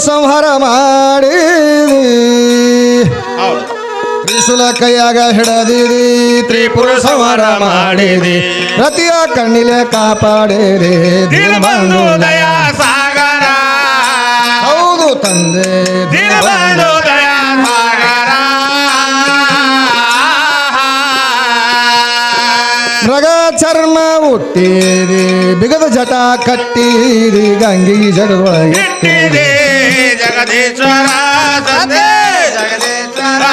ಸಂಹಾರ ಮಾಡಿ ತ್ರಿಶೂಲ ಕೈಯಾಗ ಹಿಡದಿರಿ ತ್ರಿಪುರ ಸಂಹಾರ ಮಾಡಿದಿ ರತಿಯ ಕಣ್ಣಿಲೆ ಕಾಪಾಡಿರಿ ದೀನಬಂಧು ದಯಾ ಸಾಗರ ಹೌದು ತಂದೆ ದೀನಬಂಧು ದಯಾ ಸಾಗರ ಮೃಗ ಚರ್ಮ ಹುಟ್ಟಿರಿ ಬಿಗದ ಜಟ ಕಟ್ಟಿರಿ ಗಂಗಿ ಜಡದೊಳಗಿಟ್ಟಿರಿ ಜಗದೀಶ್ವರ ತಂದೆ ಜಗದೀಶ್ವರ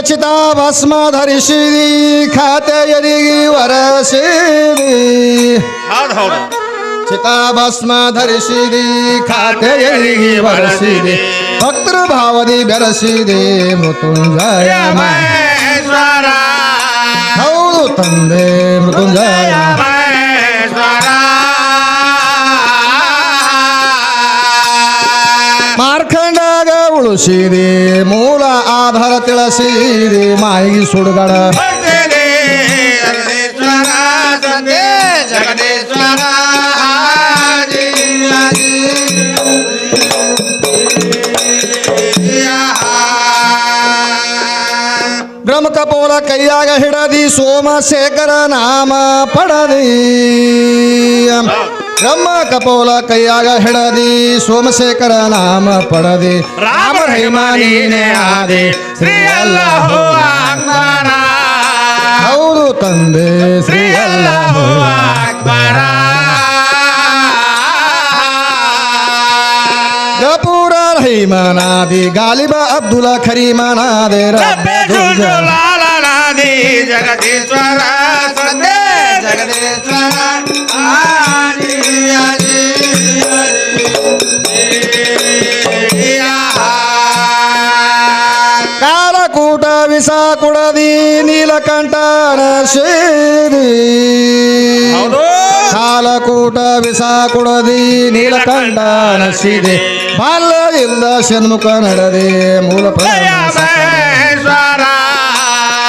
ಚಿತಾಭಸ್ಮ ಧರಿಸಿರಿ ಖಾತೆಯರಿಗೆ ವರಸಿರಿ ಹೌದು ಹೌದು ಚಿತಾಭಸ್ಮ ಧರಿಸಿರಿ ಖಾತೆಯರಿಗೆ ವರಸಿರಿ ಭಕ್ತರ ಭಾವದಿ ಬೆರಸಿದೆ ಮೃತ್ಯುಂಜಯ ಮಹೇಶ್ವರ ಹೌದು ತಂದೆ ಮೃತ್ಯುಂಜಯ ಮಹೇಶ್ವರ ಮಾರ್ಖಂಡಾಗ ಉಳಿಸಿರಿ ಮೂಲ ಆಧಾರ ತಿಳಿಸಿರಿ ಮಾಯಿಗೆ ಸುಡುಗಡ ಜಗದೀಶ್ವರ ತಂದೆ ಜಗದೀಶ್ವರ ಬ್ರಹ್ಮ ಕಪೋಲ ಕೈಯಾಗ ಹಿಡದಿ ಸೋಮಶೇಖರ ನಾಮ ಪಡದಿ ಬ್ರಹ್ಮ ಕಪೋಲ ಕೈಯಾಗ ಹಿಡದಿ ಸೋಮಶೇಖರ ನಾಮ ಪಡದಿ ರಾಮ ರಹಿಮಾನಿನೇ ಆದಿ ಶ್ರೀ ಅಲ್ಲಾಹು ಅಕ್ಬರ ಹೌದು ತಂದೆ ಶ್ರೀ ಅಲ್ಲಾಹು ಅಕ್ಬರ ಗಪೂರ ರಹಿಮಾನಾದಿ ಗಾಲಿಬ ಅಬ್ದುಲ್ಲ ಖರೀಮಾನಾದೆ ರಬ್ಬೆ ಜುಜುಲಾಲನಾದಿ ಜಗದೀಶ್ವರ ತಂದೆ ಜಗದೀಶ್ವರ ಆದಿ ಆದಿ ಕಾಲಕೂಟ ವಿಸ ಕುಡದಿ ನೀಲಕಂಠನ ಸೇರಿ ಕಾಲಕೂಟ ವಿಸ ಕುಡದಿ ನೀಲಕಂಠನ ಸೀದೆ ಬಾಲ್ಯದಿಂದ ಷಣ್ಮುಖ ನಡೆದೆ ಮೂಲ ಮಹೇಶ್ವರ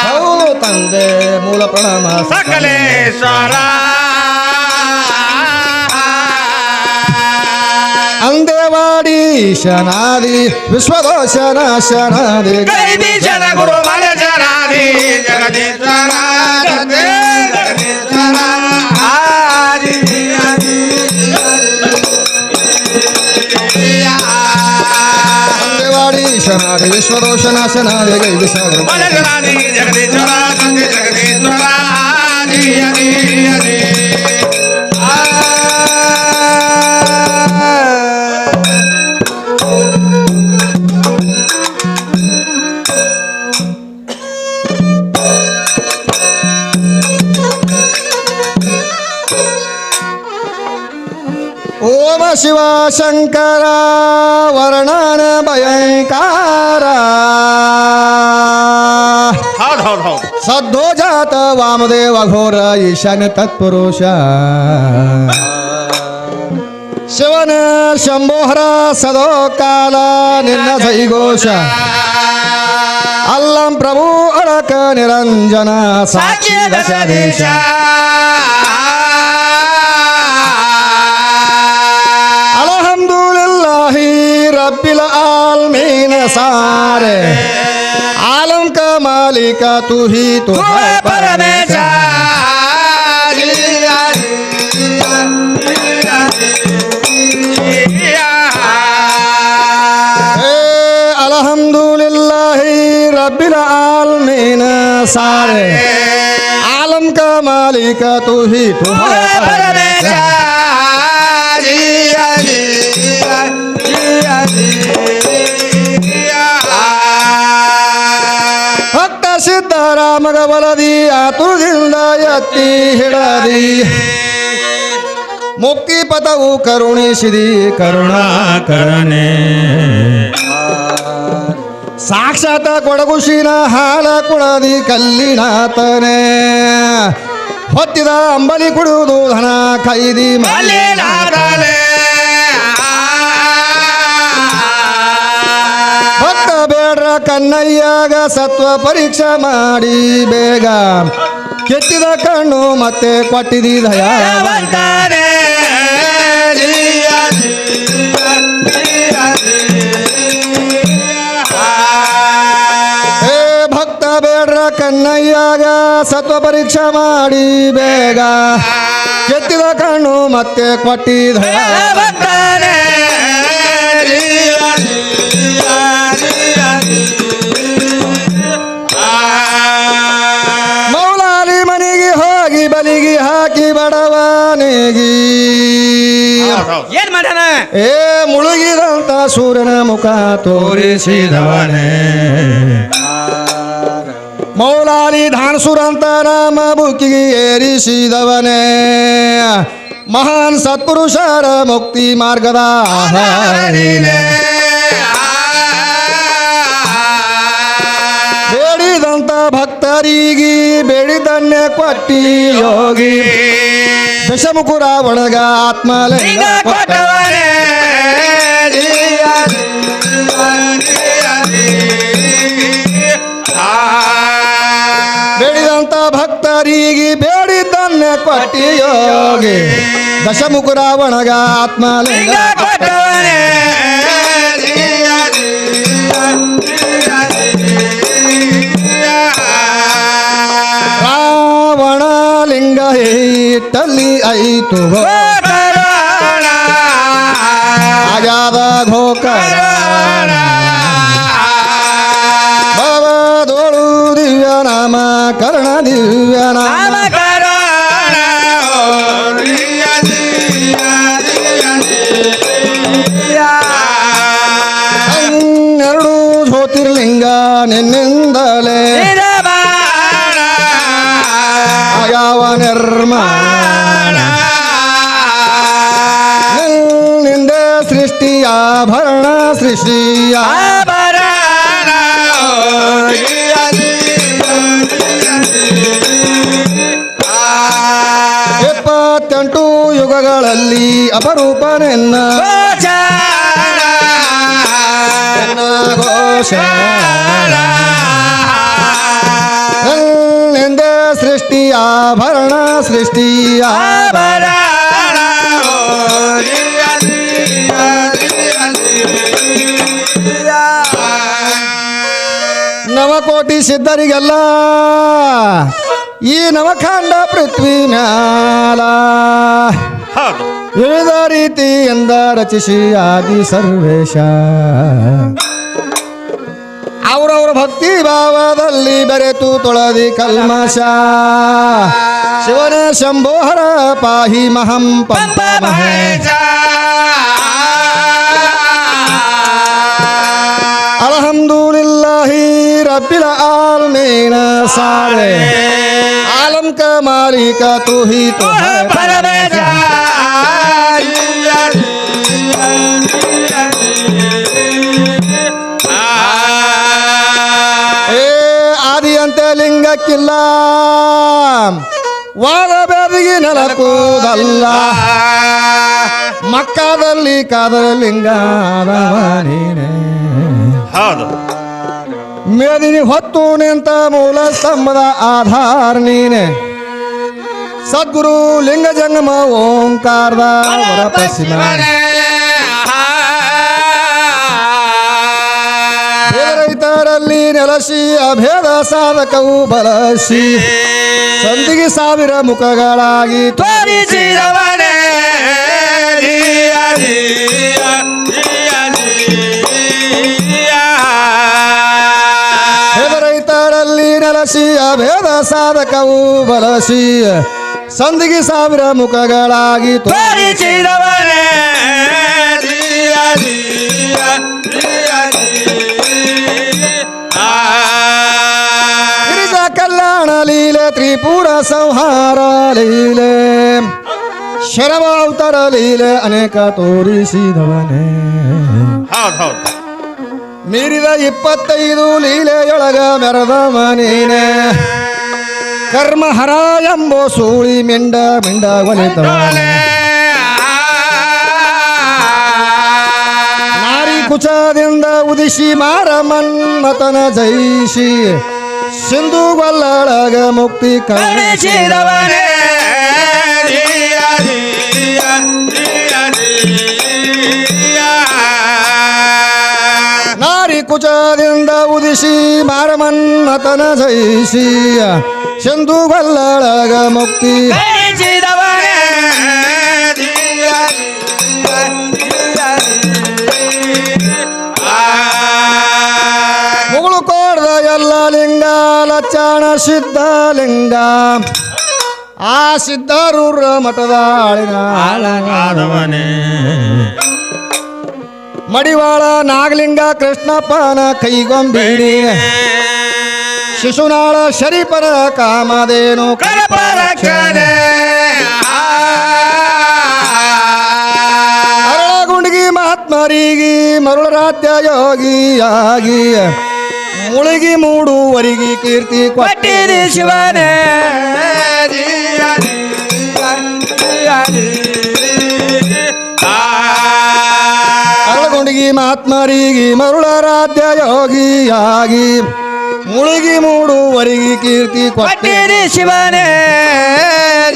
ಹೌದು ತಂದೆ ಮೂಲ ಪ್ರಣಾಮ ಸಕಲೇಶ್ವರ ಅಂದೇವಾಡಿ ಶನಾದಿ ವಿಶ್ವದೋಷನ ಶನಾದಿ ಗೈಬೀಶನ ಗುರು ಮಲಜನಾದಿ ಜಗದೀಶ್ವರ ತಂದೆ ಜಗದೀಶ್ವರ ಆದಿ ಆದಿ ಅಂದೇವಾಡಿ ಶನಾದಿ ವಿಶ್ವದೋಷನ ಶನಾದಿ ಗೈಬಿಷಗುರು ಮಲಜನಾದಿ ಜಗದೀಶ್ವರ ತಂದೆ ಜಗದೀಶ್ವರ ಆದಿ ಆದಿ ಆದಿ ಓಮ ಶಿವ ಶಂಕರ ವರ್ಣನ ಭಯಂಕಾರ ಹೌದು ಹೌದು ಹೌದು ಸದ್ದೋ ಜಾತ ವಾಮದೇವ ಘೋರ ಈಶಾನ್ಯ ತತ್ಪುರುಷ ಶಿವನ ಶಂಭೋಹರ ಸದೋ ಕಾಲ ನಿನ್ನ ಜೈಘೋಷ ಅಲ್ಲಂ ಪ್ರಭು ಅಳಕ ನಿರಂಜನ ಸಾಕ್ಷಿ ದಶದೇಶ ಅಲ್ಹಮ್ದುಲಿಲ್ಲಾಹಿ ರಬ್ಬಿಲ್ ಆಲಮೀನ್ ಸಾರೆ आलम का मालिका तू ही तो है परमेश अल्हम्दुलिल्लाहि रब्बिल आलमीन सारे आलम का मालिका तू ही तो है परमेश ಸಿದ್ಧರಾಮಗ ಬಲದಿ ಆತುರದಿಂದ ಎತ್ತಿ ಹಿಡದಿ ಮುಕ್ತಿ ಪದವು ಕರುಣಿಸಿದಿ ಕರುಣಾಕರನೆ ಸಾಕ್ಷಾತ್ ಕೊಡಗುಶಿನ ಹಾಲ ಕುಣದಿ ಕಲ್ಲಿನಾತನೆ ಹೊತ್ತಿದ ಅಂಬಲಿ ಕುಡುವುದು ಧನ ಕೈದಿ ಮಲ್ಲಿನಾಥನೇ ಭಕ್ತ ಬೇಡ್ರ ಕನ್ನಯ್ಯಾಗ ಸತ್ವ ಪರೀಕ್ಷೆ ಮಾಡಿ ಬೇಗ ಕೆತ್ತಿದ ಕಣ್ಣು ಮತ್ತೆ ಕೊಟ್ಟಿದಿ ದಯ ದಯಾವಂತನೇ ಜಿಯ ಜಿಯ ಜಿಯ ಹೇ ಭಕ್ತ ಬೇಡ್ರ ಕನ್ನಯ್ಯಾಗ ಸತ್ವ ಪರೀಕ್ಷಾ ಮಾಡಿ ಬೇಗ ಕೆತ್ತಿದ ಕಣ್ಣು ಮತ್ತೆ ಕೊಟ್ಟಿದ ದಯಾವಂತನೇ ಜಿಯ ಜಿಯ ಜಿಯ ಮೌಲಾಲಿ ಮನೆಗೆ ಹೋಗಿ ಬಲಿಗೆ ಹಾಕಿ ಬಡವನಿಗೆ ಏನ್ ಮಾಡ್ಯಾನ ಏ ಮುಳುಗಿದಂತ ಸೂರ್ಯನ ಮುಖ ತೋರಿಸಿದವನೇ ಮೌಲಾಲಿ ಧಾನಸುರ ಅಂತ ನಾಮ ಬುಕ್ಕಿಗೆ ಏರಿಸಿದವನೇ ಮಹಾನ್ ಸತ್ಪುರುಷರ ಮುಕ್ತಿ ಮಾರ್ಗದ ಆಧಾರಿನೇ. ಬೇಡಿದಂತ ಭಕ್ತರಿಗೆ ಬೇಡಿದನ್ನೇ ಕೊಟ್ಟಿ ಯೋಗಿ ದಶಮುಖುರ ಒಳಗ ಆತ್ಮಲಿಂಗ ಕೊಟ್ಟವನೇ ಜಿಯ ಜಿಯ ಬೇಡಿದಂತ ಭಕ್ತರಿಗೆ ಬೇಡಿದ್ದನ್ನೇ ಕೊಟ್ಟಿ ಯೋಗಿ ದಶಮುಖುರ ಒಳಗ ಆತ್ಮಲಿಂಗ ಕೊಟ್ಟವನೇ ಜಿಯ ಜಿಯ ರಾವಣ ಲಿಂಗ ಇಟ್ಟಲ್ಲಿ ಐತು ಆಜಾದ ಘೋಕರ ಭವದೋಳು ದಿವ್ಯ ನಾಮ ಕರ್ಣ ದಿವ್ಯ ನಾಮ ಹನ್ನೆರಡು ಜ್ಯೋತಿರ್ಲಿಂಗ ನಿನ್ನಿಂದಲೇ ಯಾವ ನಿರ್ಮಾಣ ನಿಂದೆ ಸೃಷ್ಟಿಯ ಭರಣ ಸೃಷ್ಟಿಯ 28 ಯುಗಗಳಲ್ಲಿ ಅಪರೂಪ ನಿನ್ನ ಘೋಷ ನಿಂದೆ ಸೃಷ್ಟಿಯ ಭರಣ ಸೃಷ್ಟಿಯ ನವಕೋಟಿ ಸಿದ್ಧರಿಗೆಲ್ಲ ಈ ನವಖಂಡ ಪೃಥ್ವಿ ಮ್ಯಾಲ ವಿವಿಧ ರೀತಿಯಿಂದ ರಚಿಸಿ ಆದಿ ಸರ್ವೇಶ ಅವರವರ ಭಕ್ತಿ ಭಾವದಲ್ಲಿ ಬೆರೆತು ತೊಳದಿ ಕಲ್ಮಶ ಶಿವನ ಶಂಭೋಹರ ಪಾಹಿ ಮಹಂ ಪಂಪ ಮಹೇಶ ಅಲ್ಹಮ್ದುಲಿಲ್ಲಾಹಿ ರಬ್ಬಿಲ್ ಆಲಮೀನ ಸಾರೆ आलम का मालिक तू ही तो है ಆದಿ ಅಂತ ಲಿಂಗಕ್ಕಿಲ್ಲ ವಾದ ಬೇದಿಗೆ ನೆಲಕೂದಲ್ಲ ಮಕ್ಕದಲ್ಲಿ ಕಾದರ ಲಿಂಗ ನೀನೇ ಹೌದು ಮೇದಿನಿ ಹೊತ್ತು ನಿಂತ ಮೂಲ ಸ್ತಂಭದ ಆಧಾರ ನೀನೆ ಸದ್ಗುರು ಲಿಂಗ ಜಂಗಮ ಓಂಕಾರದ ವರ ಪಶ್ಚಿಮ ರೈತರಲ್ಲಿ ನೆಲಸಿ ಅಭೇದ ಸಾಧಕವು ಬಲಸಿ ಸಂದಿಗೆ ಸಾವಿರ ಮುಖಗಳಾಗಿ ತೋರಿಸಿದವನೇ ರೈತರಲ್ಲಿ ನೆಲಸಿ ಅಭೇದ ಸಾಧಕವು ಬಲಸಿ ಸಂದಿಗೆ ಸಾವಿರ ಮುಖಗಳಾಗಿ ತೋರಿಸಿದವನೇ ಗಿರಿಜಾ ಕಲ್ಯಾಣ ಲೀಲೆ ತ್ರಿಪುರ ಸಂಹಾರ ಲೀಲೆ ಶರವ ಅವತಾರ ಲೀಲೆ ಅನೇಕ ತೋರಿಸಿದವನೇ ಹೌದು ಹೌದು ಮೀರಿದ 25 ಲೀಲೆಯೊಳಗ ಮೆರೆದ ಮನೀನೆ ಕರ್ಮ ಹರ ಎಂಬೋ ಸೂಳಿ ಮಿಂಡ ಮಿಂಡ ಒಲಿತವನೇ ನಾರಿ ಕುಚದಿಂದ ಉದಿಸಿ ಮಾರ ಮನ್ಮತನ ಜಯಿಸಿ ಸಿಂಧು ಗೊಲ್ಲಳಗ ಮುಕ್ತಿ ಕರುಣಿಸಿದವನೇ ಜಿಯ ಜಿಯ ಜಿಯ ಜಿಯ. ನಾರಿ ಕುಚದಿಂದ ಉದಿಸಿ ಮಾರಮನ್ನತನ ಜಯಿಸಿ ಸಿಂಧು ಗೊಲ್ಲಳಗ ಮುಕ್ತಿ ಕರುಣಿಸಿದವನೇ ಜಿಯ ಜಿಯ ಜಿಯ ಜಿಯ. ಮುಗುಳು ಕೋಡ್ದ ಎಲ್ಲ ಲಿಂಗ ಲಚ್ಚಾಣ ಸಿದ್ಧಲಿಂಗ ಆ ಸಿದ್ಧರೂರ ಮಠದ ಆಳಿನ ಆದವನೇ ಮಡಿವಾಳ ನಾಗಲಿಂಗ ಕೃಷ್ಣಪ್ಪನ ಕೈಗೊಂಬಿಡಿ ಶಿಶುನಾಳ ಶರೀಫನ ಕಾಮಧೇನು ಕರಪರಕ್ಷಣೆ ಅರಳಗುಂಡಿಗಿ ಮಹಾತ್ಮರಿಗೆ ಮರುಳರಾತ್ಯ ಯೋಗಿಯಾಗಿ ಮುಳುಗಿ ಮೂಡುವರಿಗೆ ಕೀರ್ತಿ ಕೊಟ್ಟಿರಿ ಶಿವನೇ ಜಿಯ ಜಿಯ ಜಿಯ ಜಿಯ. ಅರಳಗುಂಡಿಗಿ ಮಹಾತ್ಮರಿಗೆ ಮರುಳರಾಧ್ಯ ಯೋಗಿಯಾಗಿ ಮುಳುಗಿ ಮೂಡುವರಿಗೆ ಕೀರ್ತಿ ಕೊಟ್ಟಿರಿ ಕೊಟ್ಟಿರಿ ಶಿವನೇ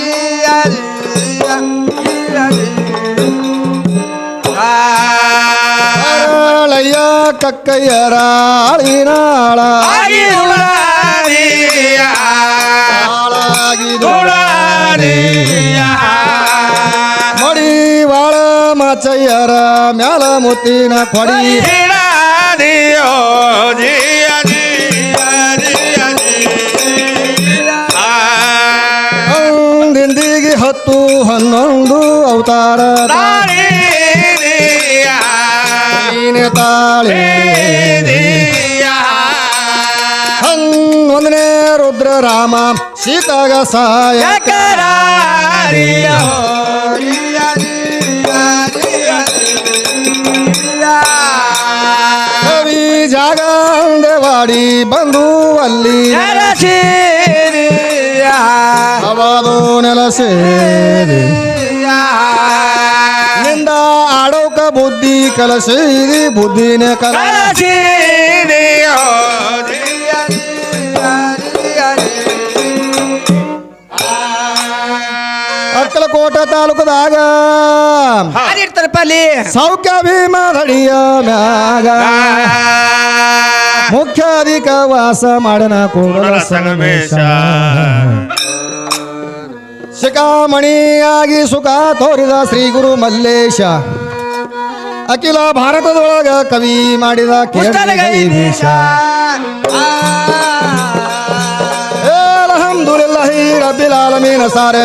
ಜಿಯ ಜಿಯ ಜಿಯ ಜಿಯ. ಅರಳಯ್ಯ ಕಕ್ಕಯ್ಯರ ಆಳಿನಾಳ ಆಗಿರುಳಾರಿಯ ಆಳಾಗಿದು ದುಳಾರಿಯ. ಮಡಿವಾಳ ಮಾಚಯ್ಯರ ಮ್ಯಾಲ ಮುತ್ತಿನ ಕೊಡಿ ಹಿಡಾದಿಯೋ ಜಿಯ ಜಿಯ ಜಿಯ ಜಿಯ. ದಿಂದಿಗೆ 10 11 ಅವತಾರ ತಾಳಿದಿಯ ನೀನೆ ತಾಳಿ ದಿಯ. 11ನೇ ರುದ್ರ ರಾಮ ಸೀತಾಗ ಸಹಾಯ ಯಕರಾರಿಯೋ ಜಿಯ ಜಿಯ ಜಿಯ ಜಿಯ. ಕವಿ ಜಾಗ ದೇವಾಡಿ ಬಂದು ಅಲ್ಲಿ ನರಸಿರಿಯ ಅವದು ನೆಲಸೇರಿ ನಿಂದ ಆಡೋಕ ಬುದ್ಧಿ ಕಲಸಿದಿ ಬುದ್ಧಿನೇ ಕಲ ಕಲಸಿರಿಯೋ ಜಿಯ ಜಿಯ ಜಿಯ ಅಕ್ಕಲಕೋಟ ತಾಲೂಕದಾಗ ಅದಿರ್ತಾರಪ್ಪಲ್ಲಿ ಸೌಖ್ಯ ಭೀಮ ಧಡಿಯ ಮ್ಯಾಗ ಮುಖ್ಯ ಅಧಿಕ ವಾಸ ಮಾಡನ ಕೂಡಲ ಸಂಗಮೇಶ ಶಿಖಾಮಣಿಯಾಗಿ ಸುಖ ತೋರಿದ ಶ್ರೀ ಗುರು ಮಲ್ಲೇಶ ಅಖಿಲ ಭಾರತದೊಳಗ ಕವಿ ಮಾಡಿದ ಕೇಶ ಅಲ್ಹಮ್ದುಲಿಲ್ಲಾಹಿ ರಬ್ಬಿಲ್ ಆಲಮೀನ ಸಾರೆ